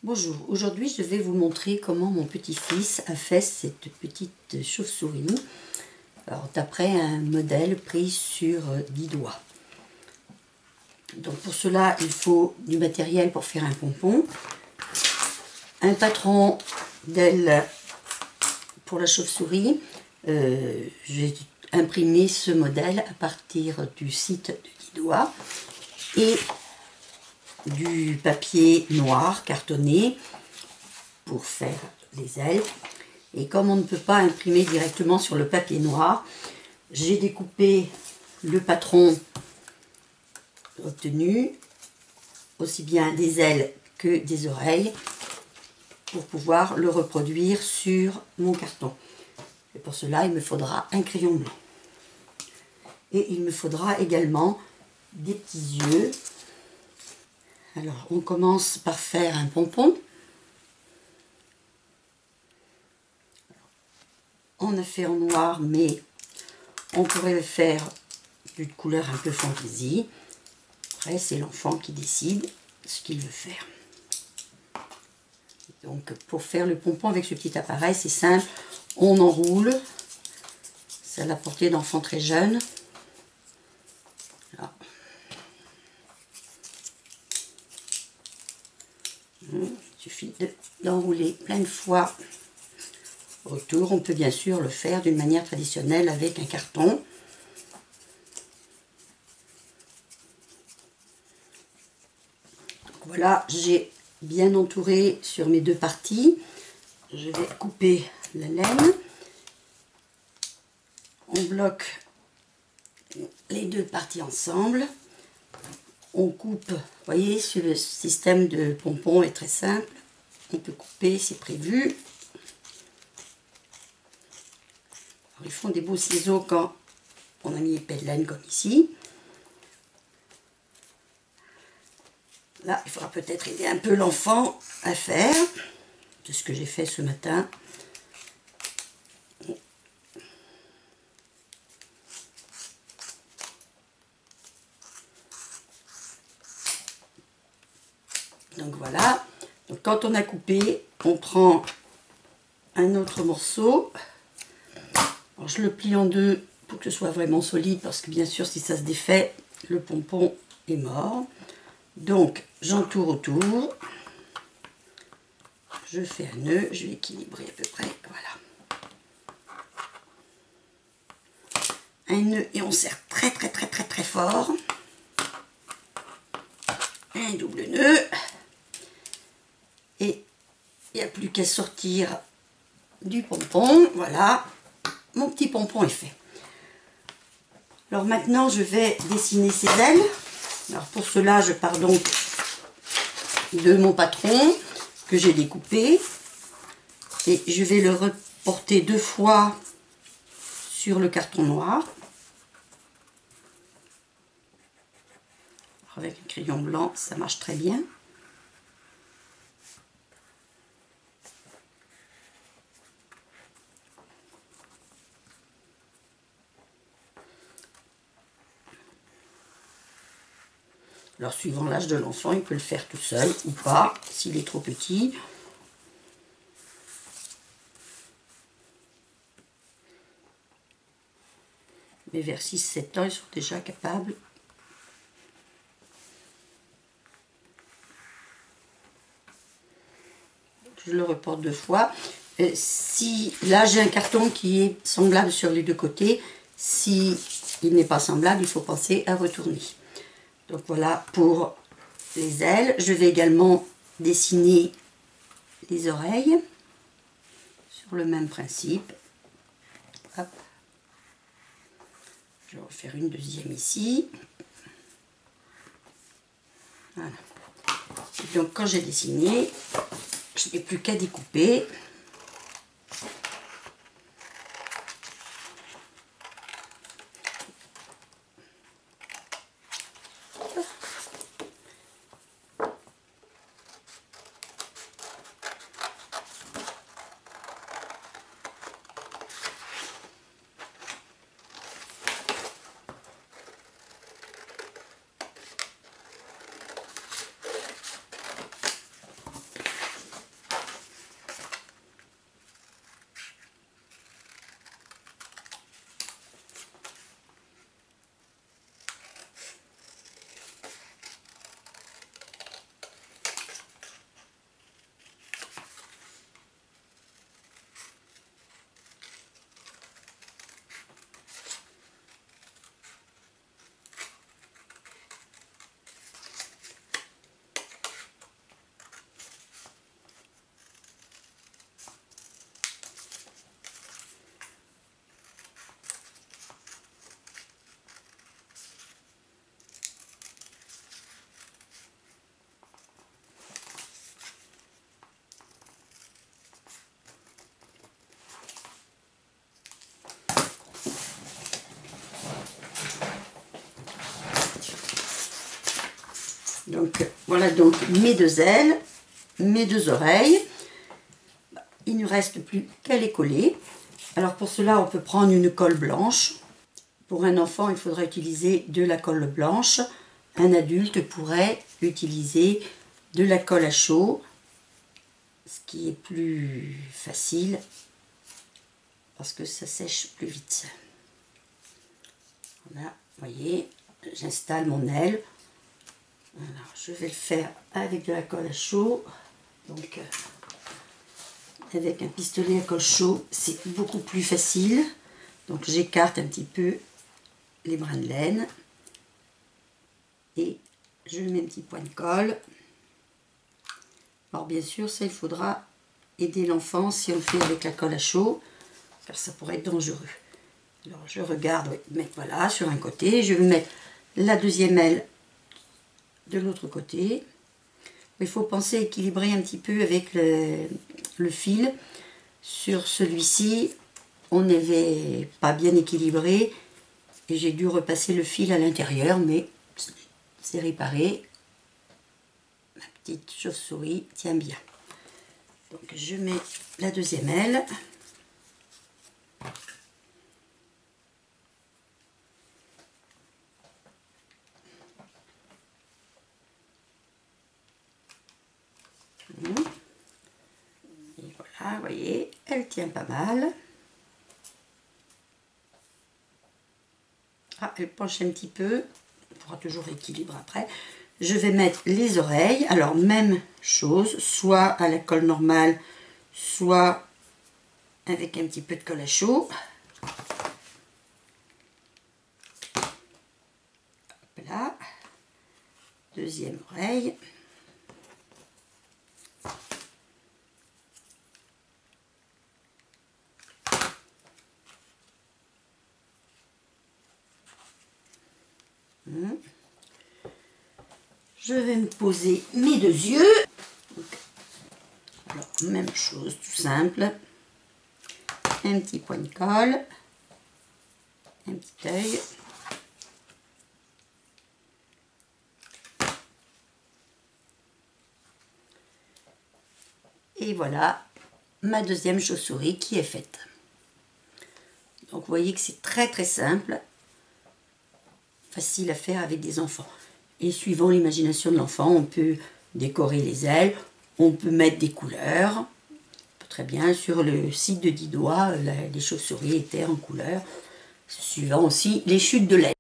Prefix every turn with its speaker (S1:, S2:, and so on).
S1: Bonjour, aujourd'hui je vais vous montrer comment mon petit-fils a fait cette petite chauve-souris. Alors d'après un modèle pris sur 10 doigts. Donc pour cela il faut du matériel pour faire un pompon, un patron d'aile pour la chauve-souris. J'ai imprimé ce modèle à partir du site de 10 doigts et du papier noir cartonné pour faire les ailes. Et comme on ne peut pas imprimer directement sur le papier noir, j'ai découpé le patron obtenu, aussi bien des ailes que des oreilles, pour pouvoir le reproduire sur mon carton. Et pour cela, il me faudra un crayon blanc. Et il me faudra également des petits yeux. Alors, on commence par faire un pompon. On a fait en noir, mais on pourrait le faire d'une couleur un peu fantaisie. Après, c'est l'enfant qui décide ce qu'il veut faire. Donc, pour faire le pompon avec ce petit appareil, c'est simple. On enroule. C'est à la portée d'enfants très jeunes. Là. Il suffit d'enrouler plein de fois autour. On peut bien sûr le faire d'une manière traditionnelle avec un carton. Voilà, j'ai bien entouré sur mes deux parties. Je vais couper la laine. On bloque les deux parties ensemble. On coupe, vous voyez, ce système de pompon est très simple. On peut couper, c'est prévu. Alors, ils font des beaux ciseaux quand on a mis épais de laine comme ici. Là, il faudra peut-être aider un peu l'enfant à faire. C'est ce que j'ai fait ce matin. Donc voilà. Donc quand on a coupé, on prend un autre morceau. Alors, je le plie en deux pour que ce soit vraiment solide, parce que bien sûr, si ça se défait, le pompon est mort. Donc, j'entoure autour. Je fais un nœud, je vais équilibrer à peu près, voilà. Un nœud et on serre très fort. Un double nœud. Et il n'y a plus qu'à sortir du pompon, voilà. Mon petit pompon est fait. Alors maintenant, je vais dessiner ses ailes. Alors pour cela, je pars donc de mon patron que j'ai découpé. Et je vais le reporter deux fois sur le carton noir. Avec un crayon blanc, ça marche très bien. Alors suivant l'âge de l'enfant, il peut le faire tout seul ou pas, s'il est trop petit. Mais vers 6-7 ans, ils sont déjà capables. Je le reporte deux fois. Si là j'ai un carton qui est semblable sur les deux côtés, si il n'est pas semblable, il faut penser à retourner. Donc voilà pour les ailes. Je vais également dessiner les oreilles sur le même principe. Hop. Je vais refaire une deuxième ici. Voilà. Et donc quand j'ai dessiné, je n'ai plus qu'à découper. Donc voilà donc mes deux ailes, mes deux oreilles. Il ne reste plus qu'à les coller. Alors pour cela, on peut prendre une colle blanche. Pour un enfant, il faudra utiliser de la colle blanche. Un adulte pourrait utiliser de la colle à chaud, ce qui est plus facile parce que ça sèche plus vite. Voilà, vous voyez, j'installe mon aile. Alors, je vais le faire avec de la colle à chaud. Donc, avec un pistolet à colle chaud, c'est beaucoup plus facile. Donc, j'écarte un petit peu les brins de laine. Et je mets un petit point de colle. Alors, bien sûr, ça, il faudra aider l'enfant si on le fait avec la colle à chaud, car ça pourrait être dangereux. Alors, je regarde, oui, mettre voilà, sur un côté. Je vais mettre la deuxième aile de l'autre côté. Il faut penser à équilibrer un petit peu avec le fil. Sur celui-ci, on n'avait pas bien équilibré et j'ai dû repasser le fil à l'intérieur, mais c'est réparé. Ma petite chauve-souris tient bien. Donc je mets la deuxième aile. Et voilà, vous voyez, elle tient pas mal. Ah, elle penche un petit peu. On pourra toujours équilibrer après. Je vais mettre les oreilles. Alors, même chose, soit à la colle normale, soit avec un petit peu de colle à chaud. Hop là. Deuxième oreille. Je vais me poser mes deux yeux. Alors, même chose, tout simple. Un petit point de colle. Un petit œil. Et voilà ma deuxième chauve-souris qui est faite. Donc vous voyez que c'est très très simple. Facile à faire avec des enfants. Et suivant l'imagination de l'enfant, on peut décorer les ailes, on peut mettre des couleurs. Très bien, sur le site de Didois, les chauves-souris étaient en couleur, suivant aussi les chutes de laine.